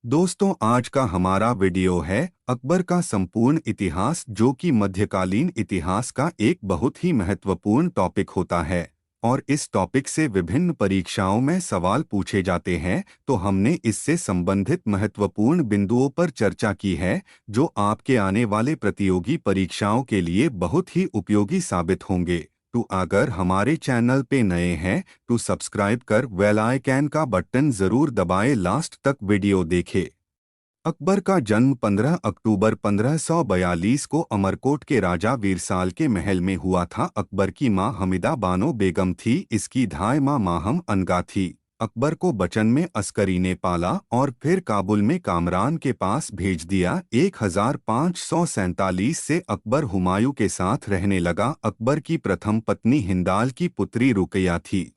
दोस्तों, आज का हमारा वीडियो है अकबर का संपूर्ण इतिहास, जो कि मध्यकालीन इतिहास का एक बहुत ही महत्वपूर्ण टॉपिक होता है। और इस टॉपिक से विभिन्न परीक्षाओं में सवाल पूछे जाते हैं, तो हमने इससे संबंधित महत्वपूर्ण बिंदुओं पर चर्चा की है, जो आपके आने वाले प्रतियोगी परीक्षाओं के लिए बहुत ही उपयोगी साबित होंगे। तो अगर हमारे चैनल पे नए हैं तो सब्सक्राइब कर बेल आइकन का बटन जरूर दबाएं, लास्ट तक वीडियो देखें। अकबर का जन्म 15 अक्टूबर 1542 को अमरकोट के राजा वीरसाल के महल में हुआ था। अकबर की मां हमीदा बानो बेगम थी। इसकी धाय मां माहम अनगा थी। अकबर को बचन में अस्करी ने पाला और फिर काबुल में कामरान के पास भेज दिया। 1547 से अकबर हुमायूं के साथ रहने लगा। अकबर की प्रथम पत्नी हिंदाल की पुत्री रुकैया थी।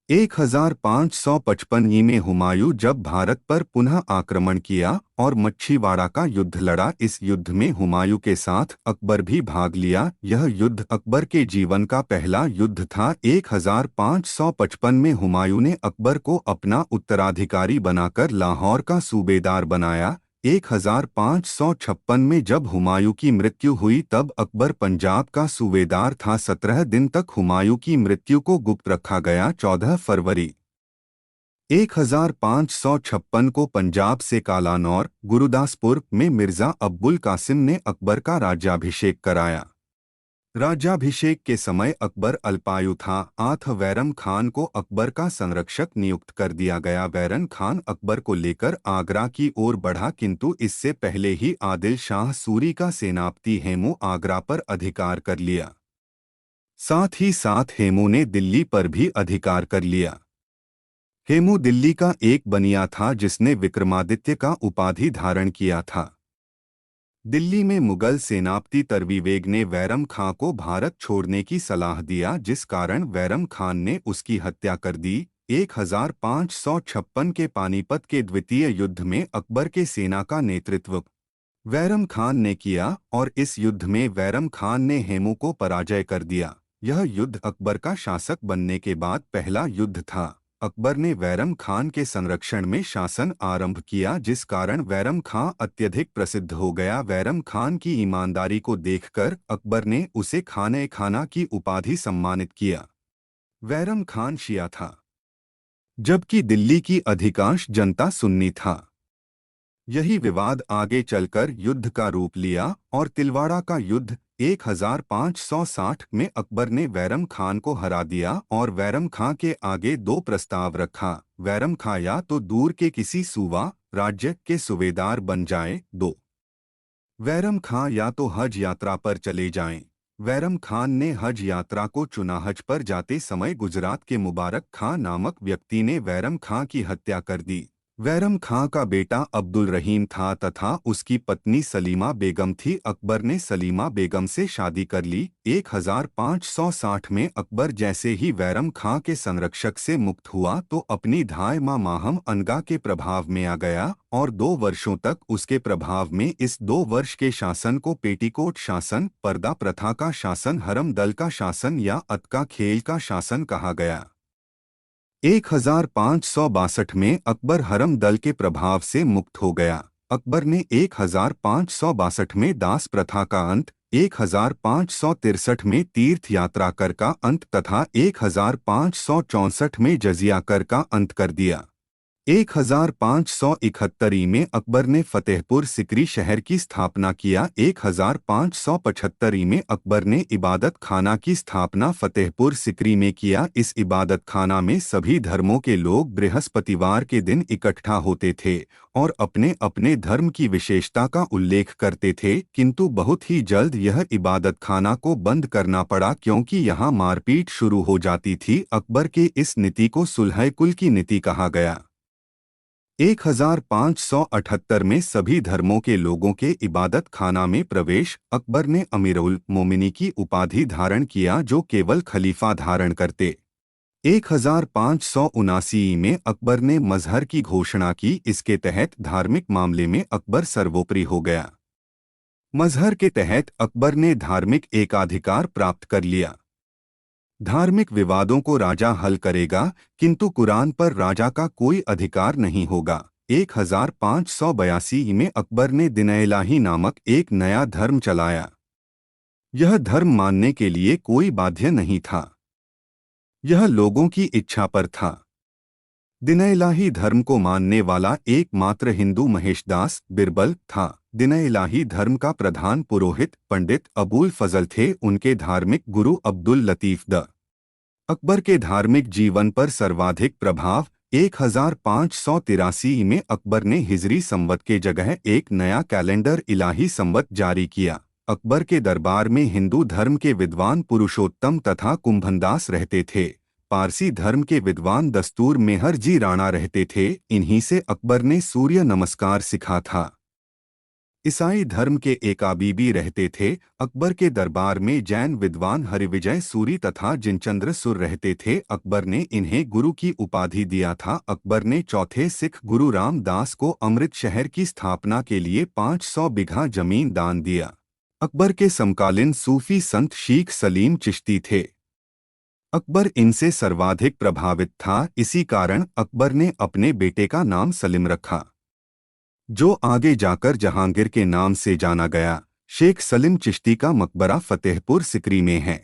1555 में हुमायूं जब भारत पर पुनः आक्रमण किया और मच्छीवाड़ा का युद्ध लड़ा। इस युद्ध में हुमायूं के साथ अकबर भी भाग लिया। यह युद्ध अकबर के जीवन का पहला युद्ध था। 1555 में हुमायूं ने अकबर को अपना उत्तराधिकारी बनाकर लाहौर का सूबेदार बनाया। 1556 में जब हुमायूं की मृत्यु हुई तब अकबर पंजाब का सूबेदार था। 17 दिन तक हुमायूं की मृत्यु को गुप्त रखा गया। 14 फरवरी 1556 को पंजाब से कालानौर, गुरुदासपुर में मिर्जा अब्बुल कासिम ने अकबर का राज्याभिषेक कराया। राज्याभिषेक के समय अकबर अल्पायु था। वैरम खान को अकबर का संरक्षक नियुक्त कर दिया गया। वैरम खान अकबर को लेकर आगरा की ओर बढ़ा, किंतु इससे पहले ही आदिल शाह सूरी का सेनापति हेमू आगरा पर अधिकार कर लिया। साथ ही साथ हेमू ने दिल्ली पर भी अधिकार कर लिया। हेमू दिल्ली का एक बनिया था जिसने विक्रमादित्य का उपाधि धारण किया था। दिल्ली में मुगल सेनापति तरवीवेग ने वैरम खां को भारत छोड़ने की सलाह दिया, जिस कारण वैरम खान ने उसकी हत्या कर दी। 1556 के पानीपत के द्वितीय युद्ध में अकबर के सेना का नेतृत्व वैरम खान ने किया और इस युद्ध में वैरम खान ने हेमू को पराजय कर दिया। यह युद्ध अकबर का शासक बनने के बाद पहला युद्ध था। अकबर ने वैरम खान के संरक्षण में शासन आरंभ किया, जिस कारण वैरम खां अत्यधिक प्रसिद्ध हो गया। वैरम खान की ईमानदारी को देखकर अकबर ने उसे खाने खाना की उपाधि सम्मानित किया। वैरम खान शिया था, जबकि दिल्ली की अधिकांश जनता सुन्नी था। यही विवाद आगे चलकर युद्ध का रूप लिया और तिलवाड़ा का युद्ध 1560 में अकबर ने वैरम खान को हरा दिया और वैरम खां के आगे दो प्रस्ताव रखा। वैरम खां या तो दूर के किसी सूबा राज्य के सूबेदार बन जाएं, दो वैरम खां या तो हज यात्रा पर चले जाएं। वैरम खान ने हज यात्रा को चुना। हज पर जाते समय गुजरात के मुबारक खां नामक व्यक्ति ने वैरम खां की हत्या कर दी। वैरम खां का बेटा अब्दुल रहीम था तथा उसकी पत्नी सलीमा बेगम थी। अकबर ने सलीमा बेगम से शादी कर ली। 1560 में अकबर जैसे ही वैरम खां के संरक्षक से मुक्त हुआ तो अपनी धाय मां माहम अनगा के प्रभाव में आ गया और 2 वर्षों तक उसके प्रभाव में इस 2 वर्ष के शासन को पेटीकोट शासन, पर्दा प्रथा का शासन, हरम दल का शासन या अतका खेल का शासन कहा गया। 1562 में अकबर हरम दल के प्रभाव से मुक्त हो गया। अकबर ने 1562 में दास प्रथा का अंत, 1563 में तीर्थ यात्रा कर का अंत तथा 1564 में जजिया कर का अंत कर दिया। 1571 में अकबर ने फतेहपुर सिकरी शहर की स्थापना किया। 1575 में अकबर ने इबादत खाना की स्थापना फतेहपुर सिकरी में किया। इस इबादत खाना में सभी धर्मों के लोग बृहस्पतिवार के दिन इकट्ठा होते थे और अपने अपने धर्म की विशेषता का उल्लेख करते थे, किंतु बहुत ही जल्द यह इबादत खाना को बंद करना पड़ा क्योंकि यहाँ मारपीट शुरू हो जाती थी। अकबर के इस नीति को सुलह कुल की नीति कहा गया। 1578 में सभी धर्मों के लोगों के इबादत खाना में प्रवेश। अकबर ने अमीरुल मोमिनी की उपाधि धारण किया, जो केवल खलीफा धारण करते। 1579 में अकबर ने मजहर की घोषणा की। इसके तहत धार्मिक मामले में अकबर सर्वोपरि हो गया। मजहर के तहत अकबर ने धार्मिक एकाधिकार प्राप्त कर लिया। धार्मिक विवादों को राजा हल करेगा, किंतु कुरान पर राजा का कोई अधिकार नहीं होगा। 1582 में अकबर ने दीन-ए-इलाही नामक एक नया धर्म चलाया। यह धर्म मानने के लिए कोई बाध्य नहीं था, यह लोगों की इच्छा पर था। दीन-ए-इलाही धर्म को मानने वाला एकमात्र हिंदू महेशदास बिरबल था। दीन-ए-इलाही धर्म का प्रधान पुरोहित पंडित अबुल फजल थे। उनके धार्मिक गुरु अब्दुल लतीफ द अकबर के धार्मिक जीवन पर सर्वाधिक प्रभाव 1583 में अकबर ने हिजरी संवत के जगह एक नया कैलेंडर इलाही संवत जारी किया। अकबर के दरबार में हिंदू धर्म के विद्वान पुरुषोत्तम तथा कुंभनदास रहते थे। पारसी धर्म के विद्वान दस्तूर मेहर जी राणा रहते थे। इन्हीं से अकबर ने सूर्य नमस्कार सीखा था। ईसाई धर्म के एकाबीबी रहते थे। अकबर के दरबार में जैन विद्वान हरिविजय सूरी तथा जिनचंद्र सुर रहते थे। अकबर ने इन्हें गुरु की उपाधि दिया था। अकबर ने चौथे सिख गुरु रामदास को अमृत शहर की स्थापना के लिए 500 बीघा जमीन दान दिया। अकबर के समकालीन सूफी संत शेख सलीम चिश्ती थे। अकबर इनसे सर्वाधिक प्रभावित था। इसी कारण अकबर ने अपने बेटे का नाम सलीम रखा, जो आगे जाकर जहांगीर के नाम से जाना गया। शेख सलीम चिश्ती का मकबरा फतेहपुर सिकरी में है।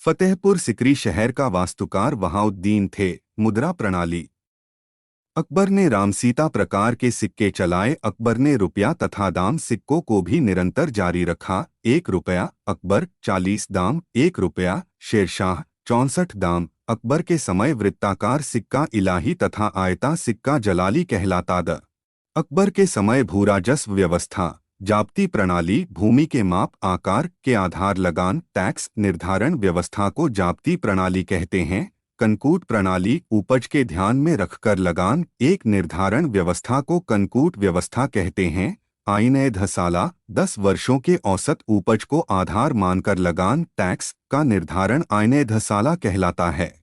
फतेहपुर सिकरी शहर का वास्तुकार वहाउद्दीन थे। मुद्रा प्रणाली। अकबर ने रामसीता प्रकार के सिक्के चलाए। अकबर ने रुपया तथा दाम सिक्कों को भी निरंतर जारी रखा। 1 रुपया अकबर, 40 दाम 1 रुपया शेरशाह, 64 दाम। अकबर के समय वृत्ताकार सिक्का इलाही तथा आयता सिक्का जलाली कहलाता था। अकबर के समय भूराजस्व व्यवस्था, जाब्ती प्रणाली, भूमि के माप आकार के आधार लगान टैक्स निर्धारण व्यवस्था को जाब्ती प्रणाली कहते हैं। कनकूट प्रणाली, उपज के ध्यान में रखकर लगान एक निर्धारण व्यवस्था को कनकूट व्यवस्था कहते हैं। आईने धसाला, 10 वर्षों के औसत उपज को आधार मानकर लगान टैक्स का निर्धारण आईने धसाला कहलाता है।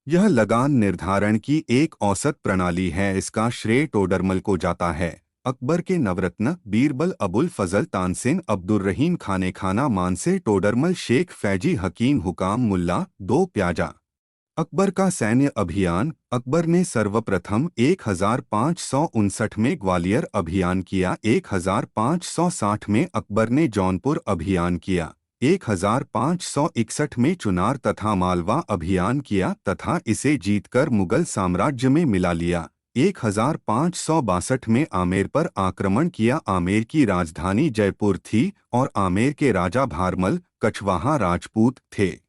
यह लगान निर्धारण की एक औसत प्रणाली है। इसका श्रेय टोडरमल को जाता है। अकबर के नवरत्न बीरबल, अबुल फजल, तानसेन, अब्दुर्रहीम, खाने खाना, मानसे, टोडरमल, शेख फैजी, हकीम, हुकाम, मुल्ला, 2 प्याजा। अकबर का सैन्य अभियान। अकबर ने सर्वप्रथम 1559 में ग्वालियर अभियान किया। 1560 में अकबर ने जौनपुर अभियान किया। 1561 में चुनार तथा मालवा अभियान किया तथा इसे जीतकर मुगल साम्राज्य में मिला लिया। 1562 में आमेर पर आक्रमण किया। आमेर की राजधानी जयपुर थी और आमेर के राजा भारमल कछवाहा राजपूत थे।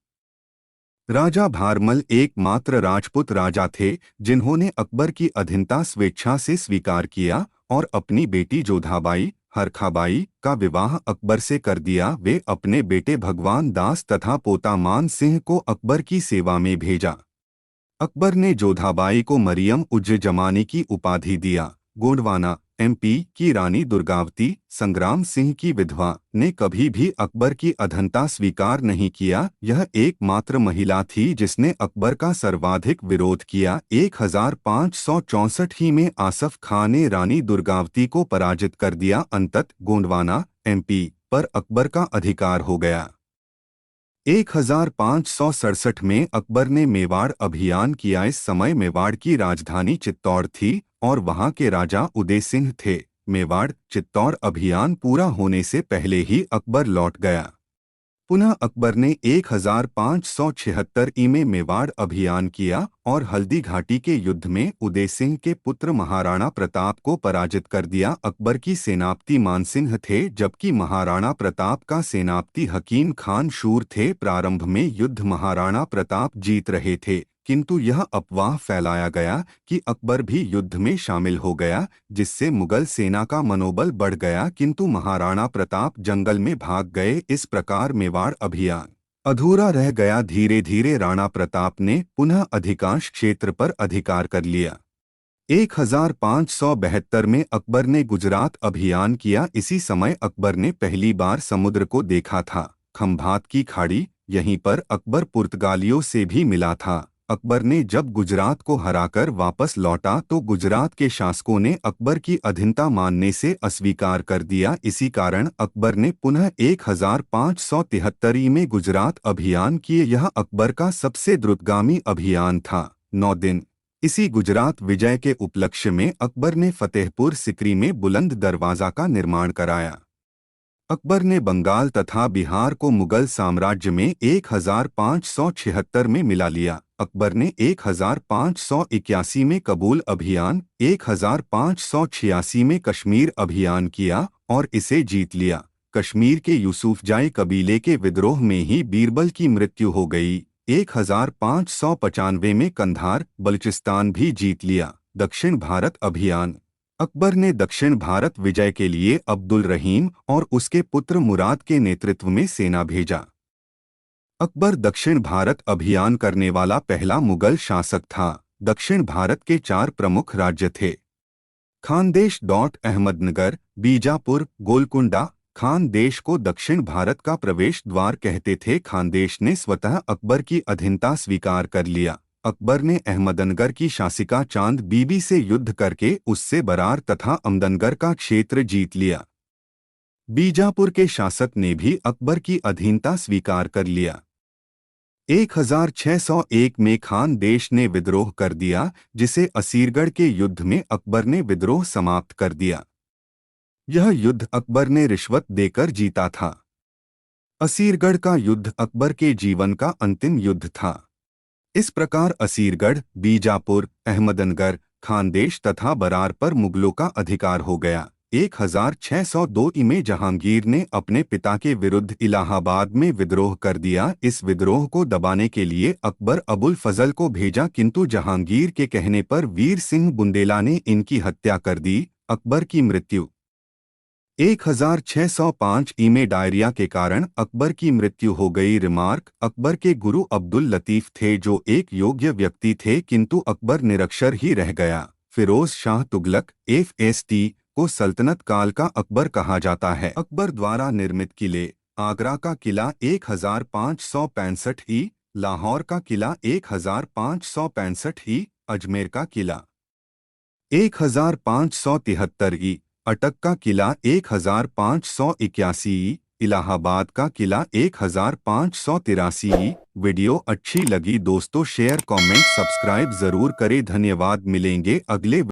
राजा भारमल एकमात्र राजपूत राजा थे जिन्होंने अकबर की अधीनता स्वेच्छा से स्वीकार किया और अपनी बेटी जोधाबाई हरखाबाई का विवाह अकबर से कर दिया। वे अपने बेटे भगवान दास तथा पोता मान सिंह को अकबर की सेवा में भेजा। अकबर ने जोधाबाई को मरियम उज जमानी की उपाधि दिया। गोंडवाना MP की रानी दुर्गावती संग्राम सिंह की विधवा ने कभी भी अकबर की अधीनता स्वीकार नहीं किया। यह एकमात्र महिला थी जिसने अकबर का सर्वाधिक विरोध किया। 1564 ही में आसफ खां ने रानी दुर्गावती को पराजित कर दिया। अंततः गोंडवाना MP पर अकबर का अधिकार हो गया। 1567 में अकबर ने मेवाड़ अभियान किया। इस समय मेवाड़ की राजधानी चित्तौड़ थी और वहां के राजा उदय सिंह थे। मेवाड़ चित्तौड़ अभियान पूरा होने से पहले ही अकबर लौट गया। पुनः अकबर ने 1576 में मेवाड़ अभियान किया और हल्दी घाटी के युद्ध में उदय सिंह के पुत्र महाराणा प्रताप को पराजित कर दिया। अकबर की सेनापति मानसिंह थे जबकि महाराणा प्रताप का सेनापति हकीम खान शूर थे। प्रारंभ में युद्ध महाराणा प्रताप जीत रहे थे, किंतु यह अफवाह फैलाया गया कि अकबर भी युद्ध में शामिल हो गया, जिससे मुगल सेना का मनोबल बढ़ गया, किंतु महाराणा प्रताप जंगल में भाग गए। इस प्रकार मेवाड़ अभियान अधूरा रह गया। धीरे धीरे राणा प्रताप ने पुनः अधिकांश क्षेत्र पर अधिकार कर लिया। 1572 में अकबर ने गुजरात अभियान किया। इसी समय अकबर ने पहली बार समुद्र को देखा था, खंभात की खाड़ी। यहीं पर अकबर पुर्तगालियों से भी मिला था। अकबर ने जब गुजरात को हराकर वापस लौटा तो गुजरात के शासकों ने अकबर की अधीनता मानने से अस्वीकार कर दिया। इसी कारण अकबर ने पुनः 1573 में गुजरात अभियान किए। यह अकबर का सबसे द्रुतगामी अभियान था। 9 दिन इसी गुजरात विजय के उपलक्ष्य में अकबर ने फतेहपुर सिकरी में बुलंद दरवाजा का निर्माण कराया। अकबर ने बंगाल तथा बिहार को मुगल साम्राज्य में 1576 में मिला लिया। अकबर ने 1581 में कबूल अभियान, 1586 में कश्मीर अभियान किया और इसे जीत लिया। कश्मीर के यूसुफजाई कबीले के विद्रोह में ही बीरबल की मृत्यु हो गई। 1595 में कंधार, बलूचिस्तान भी जीत लिया। दक्षिण भारत अभियान। अकबर ने दक्षिण भारत विजय के लिए अब्दुल रहीम और उसके पुत्र मुराद के नेतृत्व में सेना भेजा। अकबर दक्षिण भारत अभियान करने वाला पहला मुगल शासक था। दक्षिण भारत के 4 प्रमुख राज्य थे: खानदेश, अहमदनगर, बीजापुर, गोलकुंडा। खानदेश को दक्षिण भारत का प्रवेश द्वार कहते थे। खानदेश ने स्वतः अकबर की अधीनता स्वीकार कर लिया। अकबर ने अहमदनगर की शासिका चांद बीबी से युद्ध करके उससे बरार तथा अमदनगर का क्षेत्र जीत लिया। बीजापुर के शासक ने भी अकबर की अधीनता स्वीकार कर लिया। 1601 में खानदेश ने विद्रोह कर दिया, जिसे असीरगढ़ के युद्ध में अकबर ने विद्रोह समाप्त कर दिया। यह युद्ध अकबर ने रिश्वत देकर जीता था। असीरगढ़ का युद्ध अकबर के जीवन का अंतिम युद्ध था। इस प्रकार असीरगढ़, बीजापुर, अहमदनगर, खानदेश तथा बरार पर मुगलों का अधिकार हो गया। 1602 में जहांगीर ने अपने पिता के विरुद्ध इलाहाबाद में विद्रोह कर दिया। इस विद्रोह को दबाने के लिए अकबर अबुल फजल को भेजा, किंतु जहांगीर के कहने पर वीर सिंह बुंदेला ने इनकी हत्या कर दी। अकबर की मृत्यु। 1605 में डायरिया के कारण अकबर की मृत्यु हो गई। रिमार्क: अकबर के गुरु अब्दुल लतीफ थे, जो एक योग्य व्यक्ति थे, किंतु अकबर निरक्षर ही रह गया। फिरोज शाह तुगलक FST को सल्तनत काल का अकबर कहा जाता है। अकबर द्वारा निर्मित किले: आगरा का किला 1565 ई, लाहौर का किला 1565 ई, अजमेर का किला 1573 ई, अटक का किला 1581 ई, इलाहाबाद का किला 1583 ई। वीडियो अच्छी लगी दोस्तों शेयर कमेंट सब्सक्राइब जरूर करें। धन्यवाद। मिलेंगे अगले